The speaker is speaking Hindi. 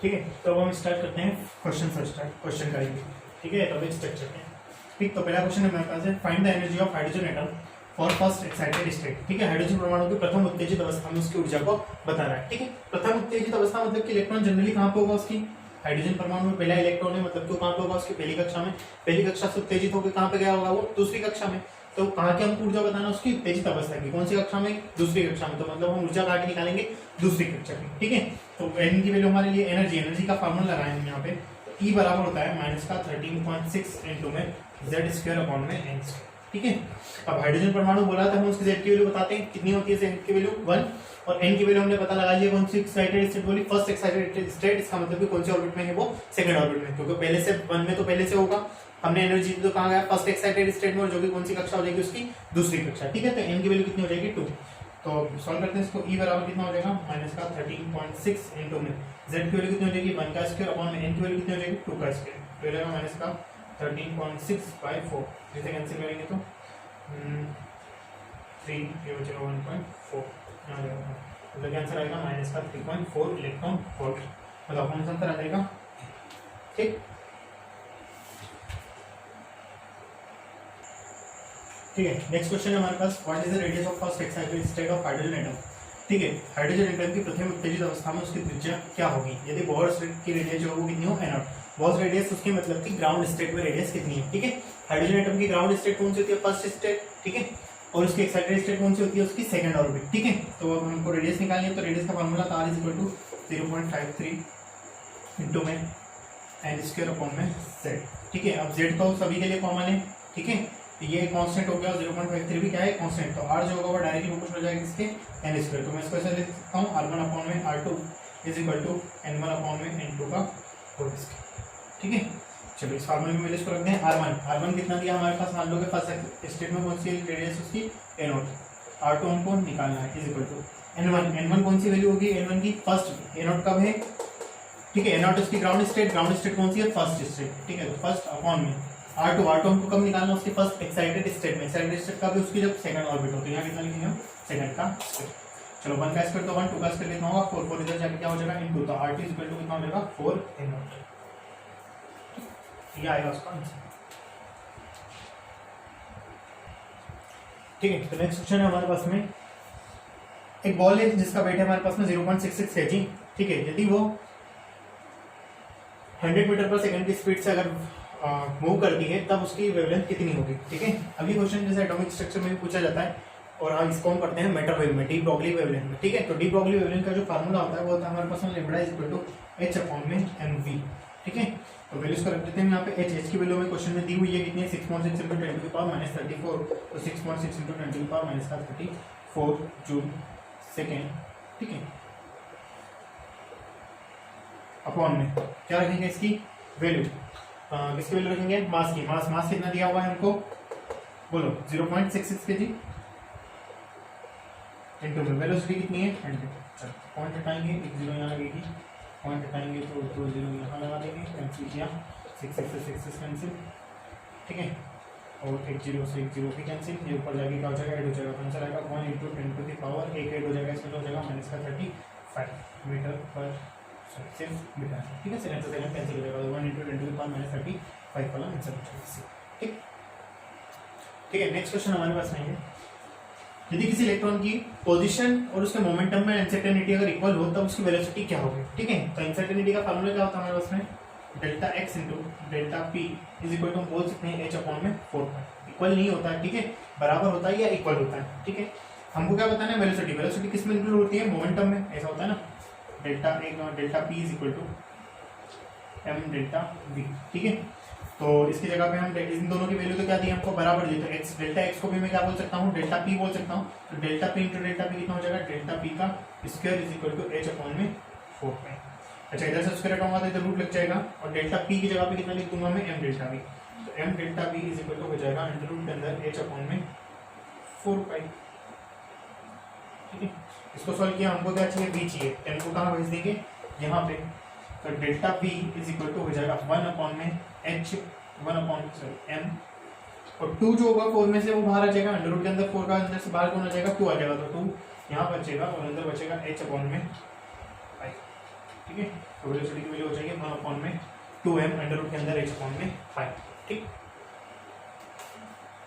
ठीक है, तो अब हम स्टार्ट करते हैं क्वेश्चन करेंगे। ठीक है, टॉपिक स्ट्रक्चर में। ठीक, तो पहला क्वेश्चन है हमारे पास है find the energy of hydrogen atom for first excited state. ठीक है, हाइड्रोजन परमाणु की प्रथम उत्तेजित अवस्था में उसकी ऊर्जा को बता रहा है। ठीक है, प्रथम उत्तेजित अवस्था मतलब कि इलेक्ट्रॉन जनरली कहाँ पे होगा उसकी, हाइड्रोजन परमाणु में पहला इलेक्ट्रॉन है, मतलब कि कहाँ पे होगा उसकी पहली कक्षा में। पहली कक्षा से उत्तेजित होकर कहाँ पे गया होगा वो, दूसरी कक्षा में। तो कहाँ की हमको ऊर्जा बताना उसकी उत्तेजित अवस्था की, कौन सी कक्षा में, दूसरी कक्षा में। तो मतलब हम ऊर्जा कहाँ की निकालेंगे, दूसरी कक्षा की। ठीक है, तो एन की वैल्यू हमारे लिए एनर्जी का फार्मूला लगाए हम यहाँ पे। तो ई बराबर होता है -13.6 इनटू में जेड स्क्वायर अपॉन में एन स्क्वायर। ठीक है, अब हाइड्रोजन परमाणु बोला था, हम उसकी जेड की वैल्यू बताते हैं कितनी होती है। जेड की वैल्यू 1 और एन की वैल्यू हमने पता लगा लिया, कौन सी एक्साइटेड स्टेट बोली, फर्स्ट एक्साइटेड स्टेट। इसका मतलब कि कौन से ऑर्बिट में है वो, सेकंड ऑर्बिट में, क्योंकि पहले से 1 में तो पहले से होगा। हमने एनर्जी तो कहाँ गया, फर्स्ट एक्साइटेड स्टेट में, और जो कि कौन सी कक्षा हो जाएगी उसकी, दूसरी कक्षा। ठीक है, तो एन की वैल्यू कितनी हो जाएगी 2। तो सॉल्व करते हैं इसको। ई बराबर कितना हो जाएगा -13.6 इनटू में जेड की वैल्यू कितनी हो जाएगी 1 का स्क्वायर अपॉन में एन की वैल्यू कितनी हो जाएगी 2 का स्क्वायर। तो ये रहेगा -13.6/4। इसे कैंसिल करेंगे तो 301.4 आ जाएगा। मतलब आंसर आएगा -3.4 इलेक्ट्रॉन वोल्ट, मतलब आंसर आ जाएगा। ठीक, ठीक है, नेक्स्ट क्वेश्चन है हमारे पास, what is the radius of first excited state of hydrogen atom. ठीक है, हाइड्रोजन एटम की प्रथम उत्तेजित अवस्था में उसकी त्रिज्या क्या होगी। यदि बोर्स की रेडियस जो होगी कितनी हो, n0। बोर्स रेडियस उसकी मतलब कि ग्राउंड स्टेट में रेडियस कितनी है। ठीक है, हाइड्रोजन एटम की ग्राउंड स्टेट कौन सी होती है, फर्स्ट स्टेट। ठीक है, और उसकी एक्साइटेड स्टेट कौन सी होती है, उसकी सेकंड ऑर्बिट। ठीक है, तो अब हमको रेडियस निकालनी है। तो रेडियस का फार्मूला था R = 0.53 इनटू में n स्क्वायर अपॉन में z। ठीक है, अब z तो सभी के लिए कॉमन है। ठीक है, ये कांस्टेंट हो गया, 0.53 भी क्या है, कांस्टेंट। तो r जो होगा वो डायरेक्टली ऊपर चला जाएगा इसके n स्क्वायर। तो मैं इसको ऐसे लिख सकता हूँ r1 अपॉन में r2 = n1 अपॉन में n2 का होल स्क्वायर। ठीक है, चलिए इस फार्मूले में इसको रखते हैं। r1 कितना दिया हमारे पास, मान लो कि फर्स्ट स्टेट में कौन सी रेडियस उसकी a0, r2 हमको निकालना है = n1 कौन सी वैल्यू होगी, n1 की फर्स्ट, a0 कब है। ठीक है, a0 उसकी ग्राउंड स्टेट कौन सी है, फर्स्ट स्टेट। ठीक है, तो फर्स्ट अपॉन में R2 हमको कब निकालना, उसकी फर्स्ट एक्साइटेड स्टेट में। एक्साइटेड स्टेट का भी उसकी जब सेकंड ऑर्बिट होती है, यहाँ कितना लिखेंगे हम, सेकंड का स्क्वायर। चलो 1 का स्क्वायर तो 1, 2 का स्क्वायर कितना होगा 4 इधर जाके क्या हो जाएगा इनटू। तो R2 = कितना हो जाएगा 4n0। ये आएगा उसका आंसर। ठीक है, तो नेक्स्ट क्वेश्चन है हमारे पास में, एक बॉल है जिसका वेट है हमारे पास में 0.66 kg। ठीक है, यदि वो 100 मीटर पर सेकंड की स्पीड से अगर मूव करती है तब उसकी वेवलेंथ कितनी होगी। ठीक है, अभी क्वेश्चन जैसे एटॉमिक स्ट्रक्चर में भी पूछा जाता है, और हम इसको हम करते हैं मैटर वेव में, डी ब्रॉगली वेवलेंथ में। ठीक है, तो डी ब्रॉगली वेवलेंथ का जो फार्मूला होता है वो होता है हमारे पास में λ = h/mv। ठीक है, तो वैल्यूज को रख देते हैं यहाँ पे। h की वैल्यू में क्वेश्चन में दी हुई है कितनी है, 6.6 × 10⁻34। तो 6.6 × 10⁻34 जूल सेकेंड। ठीक है, अपॉन में क्या रखेंगे इसकी वैल्यू, किसकी वैल्यू रखेंगे, मास की। मास कितना दिया हुआ है हमको, बोलो 0.66 kg इनटू में वेलोसिटी कितनी है 100। चलो पॉइंट हटाएंगे, एक जीरो यहाँ लगेगी, पॉइंट हटाएंगे तो 2 जीरो यहाँ लगा देंगे, कैंसिल किया, 6 से कैंसिल। ठीक है, और 1 0 से 1 0 भी कैंसिल। ये ऊपर जाके क्या हो जाएगा, ऐड हो जाएगा, आंसर आएगा 1 × 10⁻1 ऐड हो जाएगा, इसमें हो जाएगा -35 मीटर पर सेकंड मीटर। ठीक है, सेकंड से सेकंड कैंसिल हो जाएगा, 1 × 10⁻35 वाला आंसर हो जाएगा। ठीक, ठीक है, नेक्स्ट क्वेश्चन हमारे पास नहीं है, यदि किसी इलेक्ट्रॉन की पोजीशन और उसके मोमेंटम में अनसर्टेनिटी अगर इक्वल हो तब उसकी वेलोसिटी क्या होगी। ठीक है, तो अनसर्टेनिटी का फार्मूला क्या होता है हमारे पास में, Δx × Δp = हम बोल सकते हैं h/4। इक्वल नहीं होता है, ठीक है, बराबर होता है या इक्वल होता है। ठीक है, हमको क्या बताना है, वेलोसिटी किस में इंक्लूड होती है, मोमेंटम में। ऐसा होता है ना, Δp = m∆v। ठीक है, तो इसकी जगह पे हम इन दोनों की वैल्यू तो क्या दी हमको, बराबर दी। तो Δx को भी मैं क्या बोल सकता हूँ, Δp बोल सकता हूँ। तो Δp × Δp कितना हो जाएगा, Δp का स्क्वायर = h/4। अच्छा, इधर से स्क्वायर हटाऊंगा तो इधर रूट लग जाएगा, और Δp की जगह पे कितना लिख दूंगा मैं, m∆v। तो m∆v हो जाएगा √ के अंदर h/4π। ठीक है, इसको सॉल्व किया, हमको क्या चाहिए, v चाहिए। n को कहाँ भेज देंगे, यहाँ पे। तो Δp हो जाएगा 1/m, और 2 जो होगा 4 में से वो बाहर आ जाएगा, √ के अंदर 4 का अंदर से बाहर कौन आ जाएगा, 2 आ जाएगा। तो 2 यहाँ बचेगा और अंदर बचेगा h/5। ठीक है। तो वेलोसिटी की वैल्यू हो जाएगी 1/2m अंडर रूट के अंदर h/5, ठीक।